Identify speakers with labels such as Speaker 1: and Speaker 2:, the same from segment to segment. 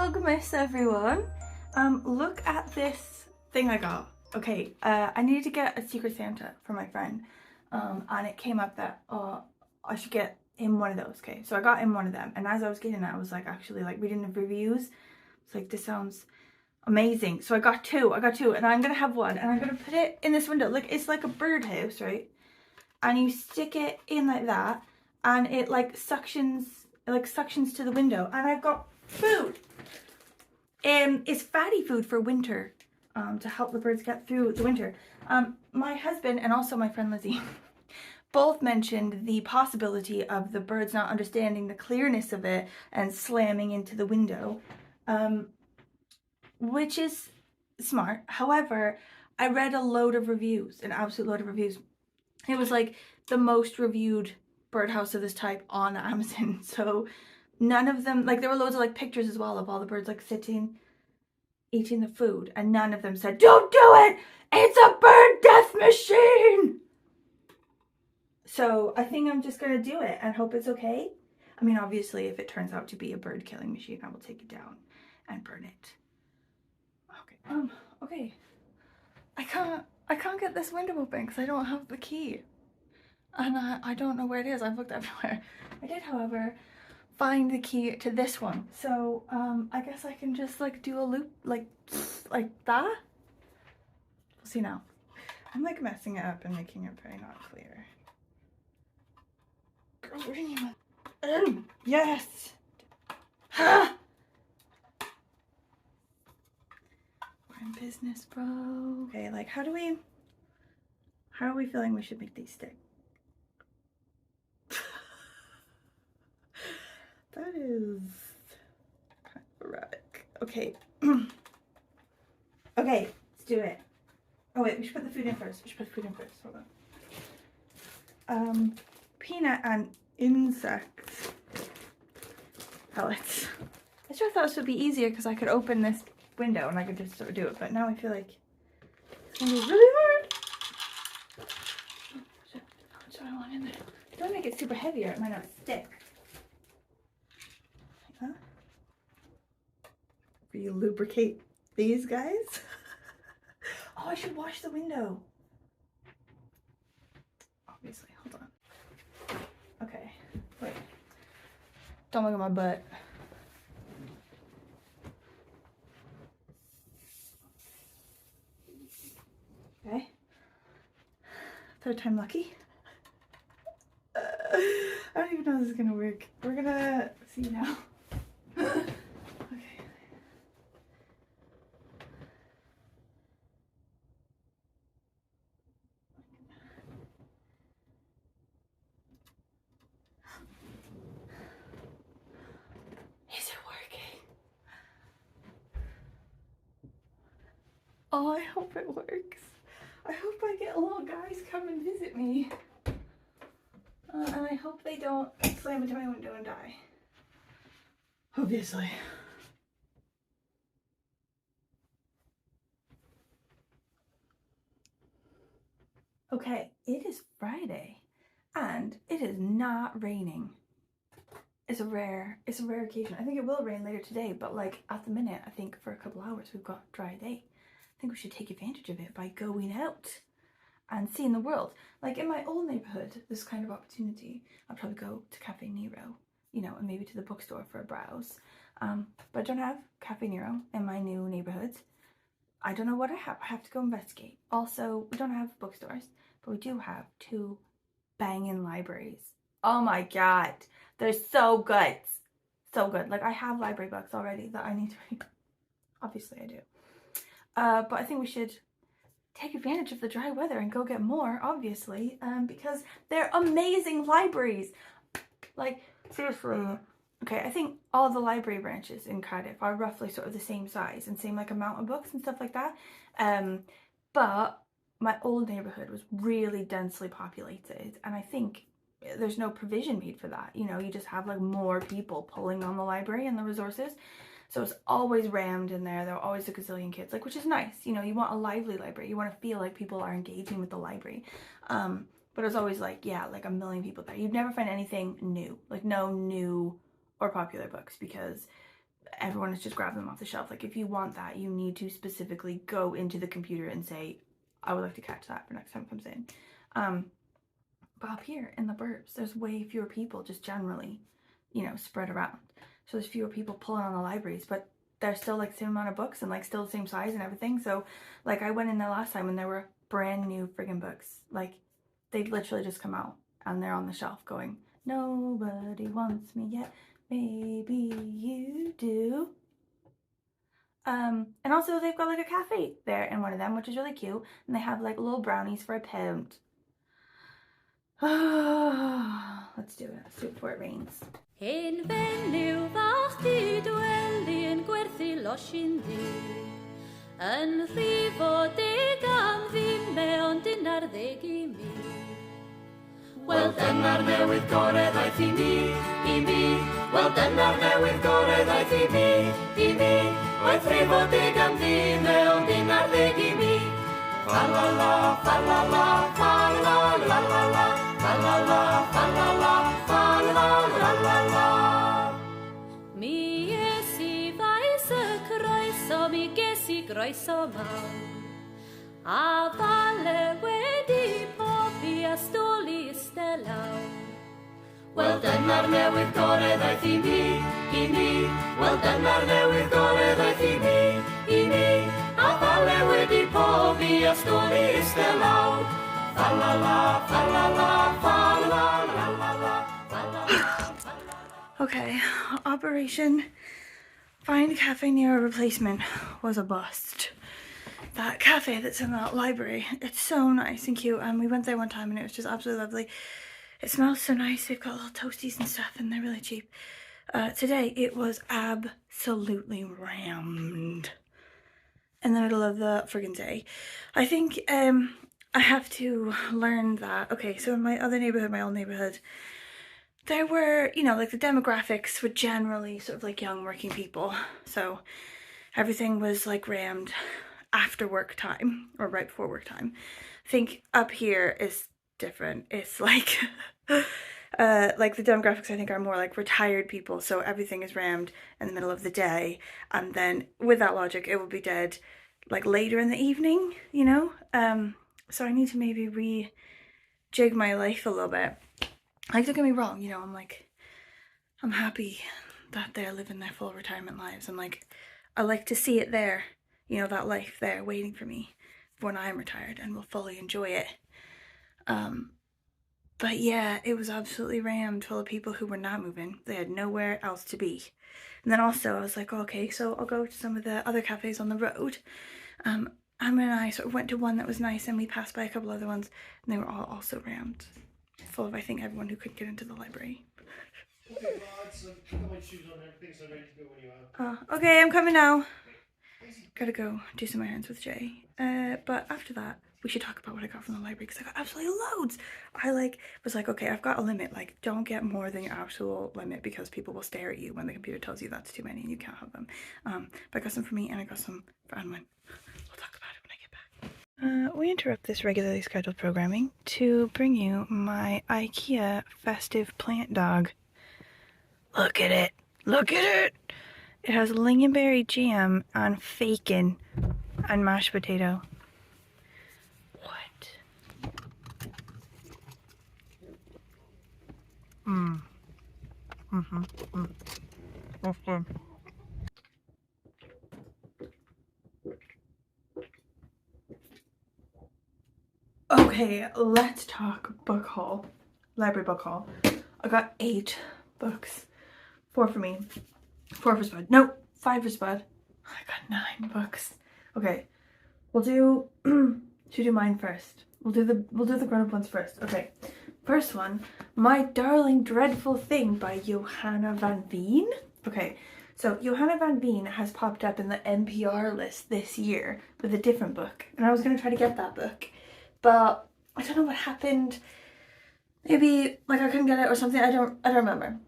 Speaker 1: Vlogmas, everyone. Look at this thing I got. Okay, I needed to get a Secret Santa for my friend, and it came up that I should get him one of those. Okay, so I got him one of them, and as I was getting it, I was like actually like reading the reviews. It's like, this sounds amazing. So I got two, and I'm gonna have one, and I'm gonna put it in this window. Look, it's like a birdhouse, right? And you stick it in like that, and it like suctions to the window. And I've got food. It's fatty food for winter, to help the birds get through the winter. My husband and also my friend Lizzie both mentioned the possibility of the birds not understanding the clearness of it and slamming into the window, which is smart. However, I read a load of reviews, an absolute load of reviews. It was like the most reviewed birdhouse of this type on Amazon. So none of them, like, there were loads of like pictures as well of all the birds like sitting, eating the food, and none of them said, "Don't do it! It's a bird death machine!" So I think I'm just gonna do it and hope it's okay. I mean, obviously, if it turns out to be a bird killing machine, I will take it down and burn it. Okay. Okay. I can't get this window open because I don't have the key. And I don't know where it is. I've looked everywhere. I did, however, find the key to this one. So, I guess I can just like do a loop like that. We'll see now. I'm like messing it up and making it very not clear. Girl, where did you yes! Ha! We're in business, bro. Okay, like how are we feeling we should make these stick? That is kind of erratic. Okay. Okay, let's do it. Oh wait, we should put the food in first. Hold on. Peanut and insect pellets. I sure thought this would be easier because I could open this window and I could just sort of do it, but now I feel like it's gonna be really hard. How much do I want in there? Don't make it super heavy or it might not stick. Huh? Will you lubricate these guys? Oh, I should wash the window. Obviously, hold on. Okay, wait. Don't look at my butt. Okay. Third time lucky. I don't even know if this is gonna work. We're gonna see now. Okay. Is it working? Oh, I hope it works. I hope I get little guys come and visit me. And I hope they don't slam into my window and die. Obviously. Okay, it is Friday and it is not raining. It's a rare occasion. I think it will rain later today, but like at the minute, I think for a couple hours we've got a dry day. I think we should take advantage of it by going out and seeing the world. Like in my old neighborhood, this kind of opportunity, I'd probably go to Cafe Nero, you know, and maybe to the bookstore for a browse. But I don't have Cafe Nero in my new neighborhood. I don't know what I have. I have to go investigate. Also, we don't have bookstores, but we do have two banging libraries. Oh my God, they're so good. So good. Like I have library books already that I need to read. Obviously I do. But I think we should take advantage of the dry weather and go get more, obviously, because they're amazing libraries. Like, seriously. Okay, I think all the library branches in Cardiff are roughly sort of the same size and same like amount of books and stuff like that. But my old neighborhood was really densely populated, and I think there's no provision made for that. You know, you just have like more people pulling on the library and the resources. So it's always rammed in there. There are always a gazillion kids, like, which is nice. You know, you want a lively library. You want to feel like people are engaging with the library. But it's always like, yeah, like a million people there. You'd never find anything new, like no new or popular books, because everyone is just grabbing them off the shelf. Like if you want that, you need to specifically go into the computer and say, I would like to catch that for next time it comes in. But up here in the burbs, there's way fewer people just generally, you know, spread around. So there's fewer people pulling on the libraries, but there's still like the same amount of books and like still the same size and everything. So like I went in there last time and there were brand new friggin' books. Like they'd literally just come out and they're on the shelf going, nobody wants me yet, maybe you do. And also they've got like a cafe there in one of them, which is really cute. And they have like little brownies for £1. Let's do it. Let's do it before it rains.
Speaker 2: Ein fenyw fach di dweli yn gwerthu losin di Yn rhifo deg am ddim mewn dyna'r ddeg I mi Wel dyna'r newydd gorau ddaeth I mi Wel dyna'r newydd gorau ddaeth I mi Oedd rhifo deg am ddim mewn dyna'r ddeg I mi Fa la la, fa la la, fa la la la la Fa la la, fa la la, fa la la la la Mi es I faes y croeso, mi ges I groeso mawr A fale wedi pobi a stoli istelaw Wel dyna'r newydd gorau ddaeth I mi Wel dyna'r newydd gorau ddaeth I mi A fale wedi pobi a stoli istelaw Fa la la, fa la la, fa la la la la
Speaker 1: Okay, Operation Find a Cafe Near a Replacement was a bust. That cafe that's in that library, it's so nice and cute, and we went there one time and it was just absolutely lovely. It smells so nice. They've got little toasties and stuff and they're really cheap. Today it was absolutely rammed in the middle of the friggin' day. I think I have to learn that. Okay, so in my other neighborhood, my old neighborhood, there were, you know, like the demographics were generally sort of like young working people. So everything was like rammed after work time or right before work time. I think up here is different. It's like, like the demographics I think are more like retired people. So everything is rammed in the middle of the day. And then with that logic, it will be dead like later in the evening, you know? So I need to maybe rejig my life a little bit. Like, don't get me wrong, you know, I'm happy that they're living their full retirement lives. And like, I like to see it there, you know, that life there waiting for me when I'm retired and will fully enjoy it. But yeah, it was absolutely rammed full of people who were not moving. They had nowhere else to be. And then also I was like, oh, okay, so I'll go to some of the other cafes on the road. Emma and I sort of went to one that was nice and we passed by a couple other ones and they were all also rammed. Full of, I think, everyone who couldn't get into the library.
Speaker 3: Okay, well, I've got my shoes on and everything, so I'm ready to go when you are.
Speaker 1: Okay, I'm coming now. Gotta go do some errands with Jay. But after that, we should talk about what I got from the library because I got absolutely loads. I was like, okay, I've got a limit. Like, don't get more than your actual limit because people will stare at you when the computer tells you that's too many and you can't have them. But I got some for me and I got some for Anwen. We'll talk about it when I get back. We interrupt this regularly scheduled programming to bring you my IKEA Festive Plant Dog. Look at it. Look at it. It has lingonberry jam on facon and mashed potato. What? That's good. Okay, let's talk book haul. Library book haul. I got 8 books. 4 for me. 4 for Spud. No, 5 for Spud. I got 9 books. Okay, we'll do should do mine first. We'll do the grown-up ones first. Okay. First one, My Darling Dreadful Thing by Johanna Van Veen. Okay, so Johanna Van Veen has popped up in the NPR list this year with a different book. And I was going to try to get that book. But I don't know what happened. Maybe like I couldn't get it or something. I don't remember.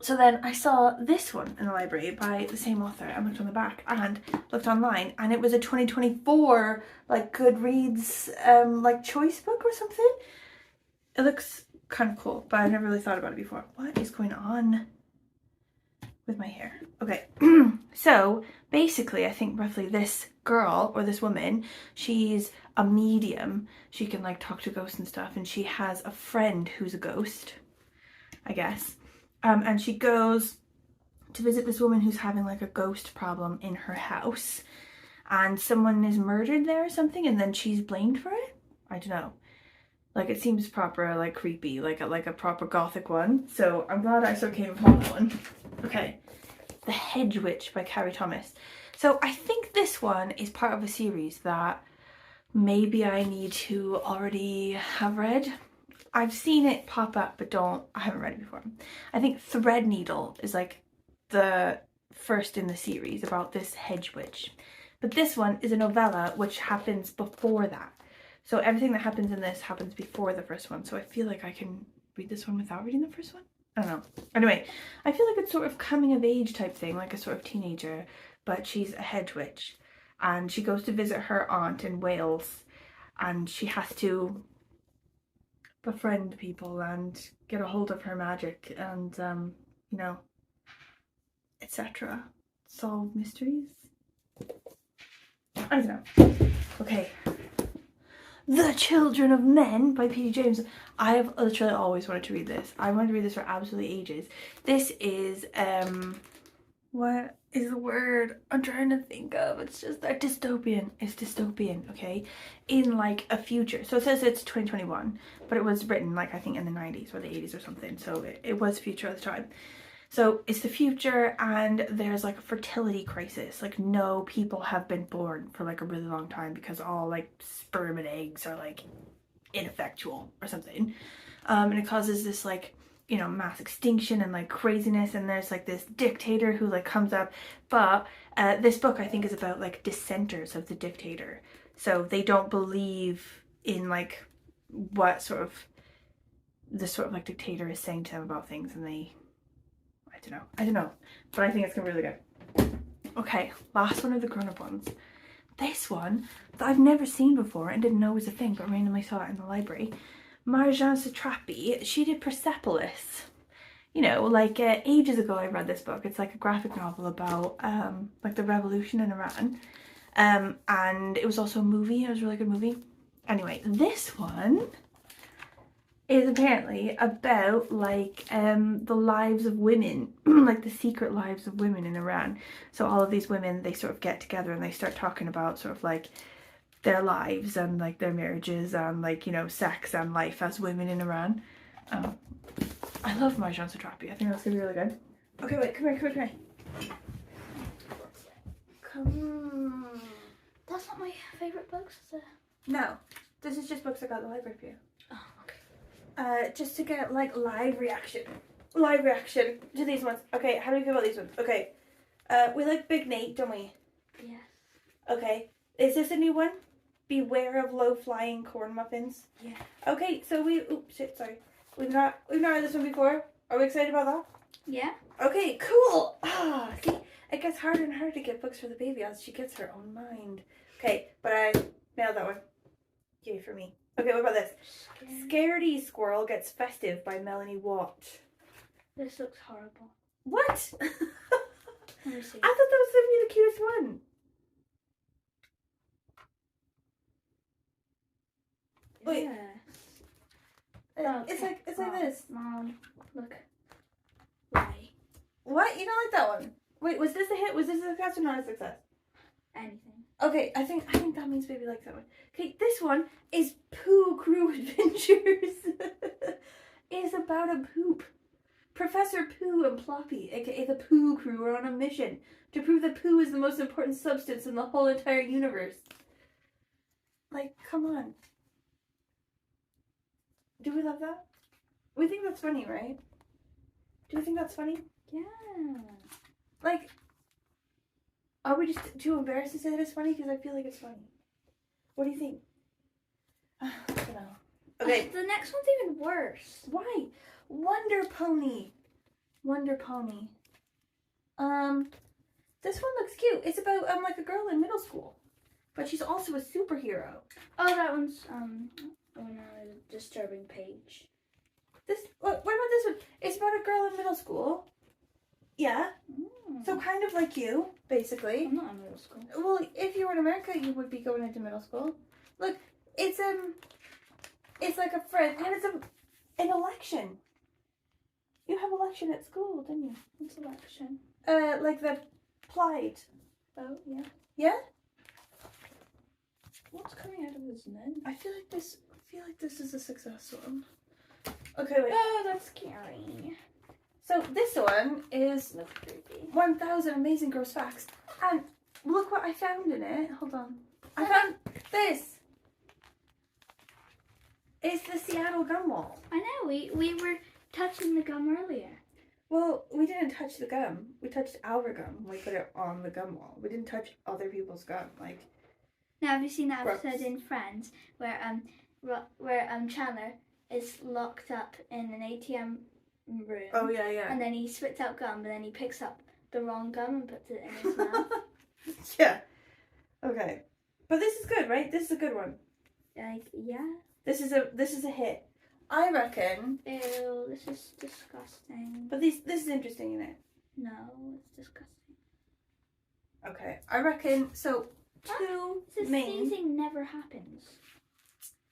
Speaker 1: So then I saw this one in the library by the same author. I looked on the back and looked online and it was a 2024 like Goodreads like choice book or something. It looks kind of cool, but I've never really thought about it before. What is going on? with my hair. Okay, so basically I think roughly this girl or this woman, she's a medium. She can like talk to ghosts and stuff, and she has a friend who's a ghost, I guess. And she goes to visit this woman who's having like a ghost problem in her house, and someone is murdered there or something, and then she's blamed for it. I don't know. Like, it seems proper, like, creepy, like a proper gothic one. So I'm glad I sort of came upon that one. Okay, The Hedge Witch by Carrie Thomas. So I think this one is part of a series that maybe I need to already have read. I've seen it pop up, but I haven't read it before. I think Threadneedle is like the first in the series about this hedge witch. But this one is a novella which happens before that. So everything that happens in this happens before the first one. So I feel like I can read this one without reading the first one. I don't know. Anyway, I feel like it's sort of coming of age type thing, like a sort of teenager, but she's a hedge witch. And she goes to visit her aunt in Wales, and she has to befriend people and get a hold of her magic and, you know, etc. Solve mysteries. I don't know. Okay. The Children of Men by P.D. James. I have literally always wanted to read this. I wanted to read this for absolutely ages. This is, what is the word I'm trying to think of? It's just a dystopian. It's dystopian, okay? In like a future. So it says it's 2021, but it was written like I think in the 90s or the 80s or something. So it was future at the time. So it's the future, and there's like a fertility crisis. Like no people have been born for like a really long time because all like sperm and eggs are like ineffectual or something. And it causes this like, you know, mass extinction and like craziness, and there's like this dictator who like comes up. But this book I think is about like dissenters of the dictator. So they don't believe in like what sort of the sort of like dictator is saying to them about things, and they I don't know, but I think it's gonna be really good. Okay, last one of the grown-up ones. This one that I've never seen before and didn't know was a thing, but randomly saw it in the library. Marjane Satrapi, she did Persepolis. You know, like ages ago I read this book. It's like a graphic novel about like the revolution in Iran. And it was also a movie. It was a really good movie. Anyway, this one is apparently about like the lives of women, like the secret lives of women in Iran. So all of these women, they sort of get together and they start talking about sort of like their lives and like their marriages and like, you know, sex and life as women in Iran. I love Marjane Satrapi. I think that's gonna be really good. Okay, wait, come here. Come on.
Speaker 2: That's not my favourite books, is it?
Speaker 1: No, this is just books I got at the library for you.
Speaker 2: Oh, okay.
Speaker 1: Just to get like live reaction to these ones. Okay, how do you feel about these ones? Okay, we like Big Nate, don't we?
Speaker 2: Yes.
Speaker 1: Okay, is this a new one? Beware of low-flying corn muffins.
Speaker 2: Yeah.
Speaker 1: Okay, so we've not read this one before. Are we excited about that?
Speaker 2: Yeah.
Speaker 1: Okay, cool. See, it gets harder and harder to get books for the baby as she gets her own mind. Okay, but I nailed that one. Yay for me. Okay, what about this? Scaredy Squirrel Gets Festive by Melanie Watt.
Speaker 2: This looks horrible.
Speaker 1: What?
Speaker 2: Let me see.
Speaker 1: I thought that was going to be the cutest one. Wait.
Speaker 2: Yes.
Speaker 1: It's like this.
Speaker 2: Mom, look. Why?
Speaker 1: What? You don't like that one? Wait, was this a hit? Was this a success or not a success?
Speaker 2: Anything.
Speaker 1: Okay, I think that means baby likes that one. Okay, this one is Pooh Crew Adventures. It's about a poop. Professor Pooh and Ploppy, aka the Pooh Crew, are on a mission to prove that poo is the most important substance in the whole entire universe. Like, come on. Do we love that? We think that's funny, right? Do we think that's funny?
Speaker 2: Yeah.
Speaker 1: Like, are we just too embarrassed to say that it's funny? Because I feel like it's funny. What do you think? I don't know. Okay.
Speaker 2: The next one's even worse.
Speaker 1: Why? Wonder Pony. Wonder Pony. This one looks cute. It's about like a girl in middle school, but she's also a superhero.
Speaker 2: Oh, that one's on a disturbing page.
Speaker 1: What about this one? It's about a girl in middle school. Yeah.
Speaker 2: Mm.
Speaker 1: So kind of like you, basically.
Speaker 2: I'm not in middle school.
Speaker 1: Well, if you were in America, you would be going into middle school. Look, it's like a friend, and it's an election. You have election at school, didn't you?
Speaker 2: What's election?
Speaker 1: Like the Pride.
Speaker 2: Oh, yeah.
Speaker 1: Yeah?
Speaker 2: What's coming out of his nose?
Speaker 1: I feel like this is a success one. Okay, wait.
Speaker 2: Oh, that's scary.
Speaker 1: So this one is
Speaker 2: That's creepy.
Speaker 1: 1,000 amazing gross facts. And look what I found in it. Hold on. I found this. It's the Seattle gum wall.
Speaker 2: I know, we were touching the gum earlier.
Speaker 1: Well, we didn't touch the gum. We touched our gum. We put it on the gum wall. We didn't touch other people's gum. Like,
Speaker 2: Now, have you seen that
Speaker 1: Gross.
Speaker 2: episode in Friends where Chandler is locked up in an ATM room?
Speaker 1: oh yeah.
Speaker 2: And then he spits out gum, but then he picks up the wrong gum and puts it in his mouth.
Speaker 1: Yeah. Okay. But this is good, right? This is a good one.
Speaker 2: Like, yeah.
Speaker 1: This is a hit. I reckon.
Speaker 2: Ew, this is disgusting.
Speaker 1: But this is interesting, isn't it?
Speaker 2: No, it's disgusting.
Speaker 1: Okay. I reckon so. Two
Speaker 2: This
Speaker 1: main
Speaker 2: sneezing never happens.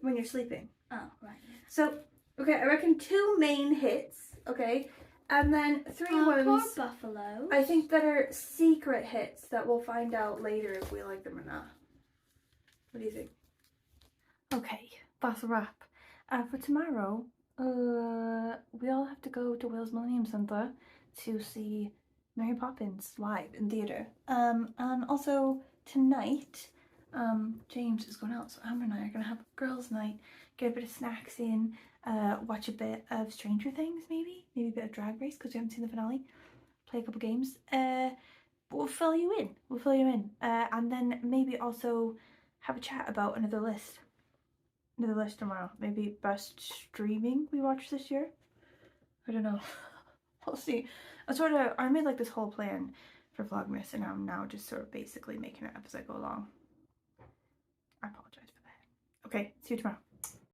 Speaker 1: when you're sleeping.
Speaker 2: Oh, right.
Speaker 1: So okay, I reckon 2 main hits. Okay, and then 3
Speaker 2: Poor
Speaker 1: ones.
Speaker 2: buffalo.
Speaker 1: I think that are secret hits that we'll find out later if we like them or not. What do you think? Okay, that's a wrap. For tomorrow, we all have to go to Wales Millennium Centre to see Mary Poppins live in theatre. And also tonight, James is going out, so Amber and I are going to have a girls' night, get a bit of snacks in, watch a bit of Stranger Things, maybe a bit of Drag Race because we haven't seen the finale, play a couple games. We'll fill you in. And then maybe also have a chat about another list tomorrow. Maybe best streaming we watched this year. I don't know. We'll see. I made like this whole plan for Vlogmas, and I'm now just sort of basically making it up as I go along. I apologize for that. Okay, see you tomorrow.